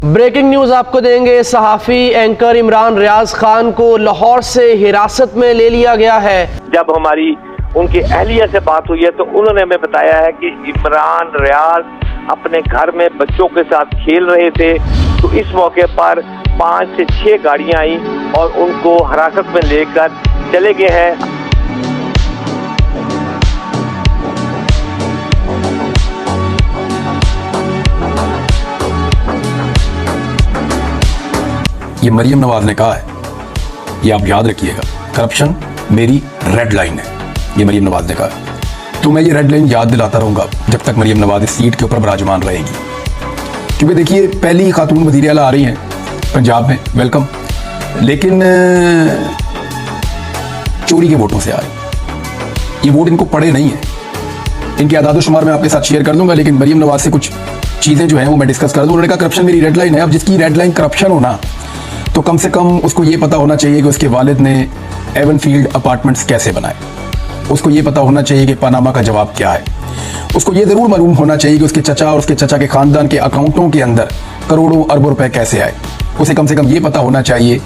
Breaking news आपको देंगे। सहाफी anchor Imran Riaz Khan को लाहौर से हिरासत में ले लिया गया है। जब हमारी उनकी अहलिया से बात हुई है तो उन्होंने हमें बताया है कि इमरान रियाज अपने घर में बच्चों के साथ खेल रहे थे, तो इस मौके पर 5 से 6 गाड़ियां आई और उनको हिरासत में लेकर चले गए हैं। ये मरियम नवाज ने कहा है, ये आप याद रखिएगा, करप्शन मेरी रेड लाइन है, ये मरियम नवाज ने कहा है। तो मैं ये रेड लाइन याद दिलाता रहूंगा जब तक मरियम नवाज इस सीट के ऊपर विराजमान रहेगी। क्योंकि देखिए, पहली खातून वज़ीर आला आ रही हैं पंजाब में, वेलकम, लेकिन चोरी के वोटों से आ रही। ये वोट इनको पड़े नहीं है। इनके आदाद-ओ-शुमार मैं आपके साथ शेयर कर दूंगा, लेकिन मरियम नवाज से कुछ चीज़ें जो हैं वो मैं डिस्कस कर दूँ। उन्होंने कहा करप्शन मेरी रेड लाइन है। अब जिसकी रेड लाइन करप्शन होना, तो कम से कम उसको ये पता होना चाहिए कि उसके वालिद ने एवनफील्ड अपार्टमेंट्स कैसे बनाए। उसको ये पता होना चाहिए कि पनामा का जवाब क्या है। उसको ये ज़रूर मालूम होना चाहिए कि उसके चचा और उसके चचा के ख़ानदान के अकाउंटों के अंदर करोड़ों अरबों रुपए कैसे आए। उसे कम से कम ये पता होना चाहिए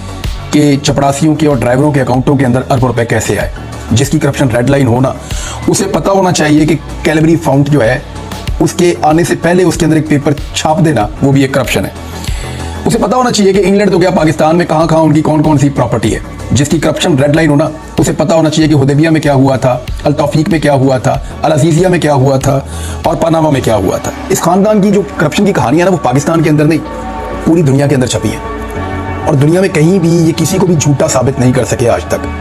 कि चपरासियों के और ड्राइवरों के अकाउंटों के अंदर अरबों रुपए कैसे आए। जिसकी करप्शन रेड लाइन होना, उसे पता होना चाहिए कि कैलबरी फाउंट जो है उसके आने से पहले उसके अंदर एक पेपर छाप देना, वो भी एक करप्शन है। उसे पता होना चाहिए कि इंग्लैंड तो क्या, पाकिस्तान में कहाँ उनकी कौन कौन सी प्रॉपर्टी है। जिसकी करप्शन रेड लाइन होना, उसे पता होना चाहिए कि हुदैबिया में क्या हुआ था, अल तौफीक में क्या हुआ था, अल अजीजिया में क्या हुआ था और पनामा में क्या हुआ था। इस खानदान की जो करप्शन की कहानियां ना, वो पाकिस्तान के अंदर नहीं, पूरी दुनिया के अंदर छपी है और दुनिया में कहीं भी ये किसी को भी झूठा साबित नहीं कर सके आज तक।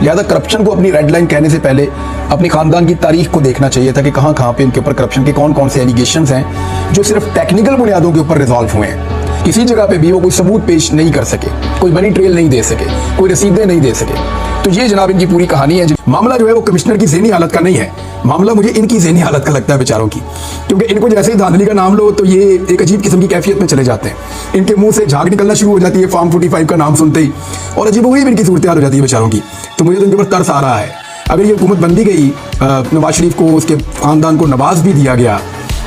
लिहाजा करप्शन को अपनी रेड लाइन कहने से पहले अपने खानदान की तारीख को देखना चाहिए था कि कहाँ पे इनके ऊपर करप्शन के कौन कौन से एलिगेशंस हैं जो सिर्फ टेक्निकल बुनियादों के ऊपर रिजॉल्व हुए हैं। किसी जगह पे भी वो कोई सबूत पेश नहीं कर सके, कोई मनी ट्रेल नहीं दे सके, कोई रसीदें नहीं दे सके। तो ये जनाब इनकी पूरी कहानी है। मामला जो है वो कमिश्नर की ज़हनी हालत का नहीं है, मामला मुझे इनकी ज़हनी हालत का लगता है बेचारों की। क्योंकि इनको जैसे ही धांधली का नाम लो तो ये एक अजीब किस्म की कैफियत में चले जाते हैं। इनके मुंह से झाग निकलना शुरू हो जाती है फॉर्म 45 का नाम सुनते ही, और अजीब वही इनकी सूरत हाल हो जाती है बेचारों की। तो मुझे तो इनके ऊपर तरस आ रहा है। अगर ये हुकूमत बंदी गई, नवाज शरीफ को, उसके खानदान को नवाज भी दिया गया,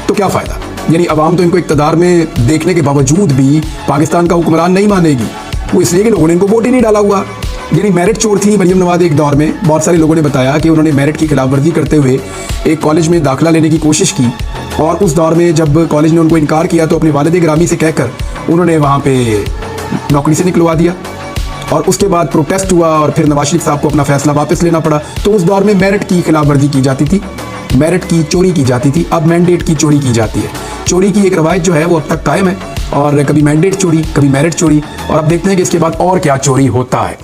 तो क्या फ़ायदा। यानी अवाम तो इनको इक़्तिदार में देखने के बावजूद भी पाकिस्तान का हुक्मरान नहीं मानेगी। वो इसलिए कि लोगों ने इनको वोट ही नहीं डाला हुआ। यानी मेरिट चोर थी मरियम नवाज एक दौर में। बहुत सारे लोगों ने बताया कि उन्होंने मेरिट की खिलाफवर्जी करते हुए एक कॉलेज में दाखिला लेने की कोशिश की, और उस दौर में जब कॉलेज ने उनको इनकार किया तो अपने वालिद गिरामी से कहकर उन्होंने वहाँ पे नौकरी से निकलवा दिया। और उसके बाद प्रोटेस्ट हुआ और फिर नवाज शरीफ साहब को अपना फैसला वापस लेना पड़ा। तो उस दौर में मेरिट की खिलाफवर्जी की जाती थी, मेरिट की चोरी की जाती थी। अब मैंडेट की चोरी की जाती है। चोरी की एक रवायत जो है वो अब तक कायम है, और कभी मैंडेट चोरी, कभी मेरिट चोरी, और अब देखते हैं कि इसके बाद और क्या चोरी होता है।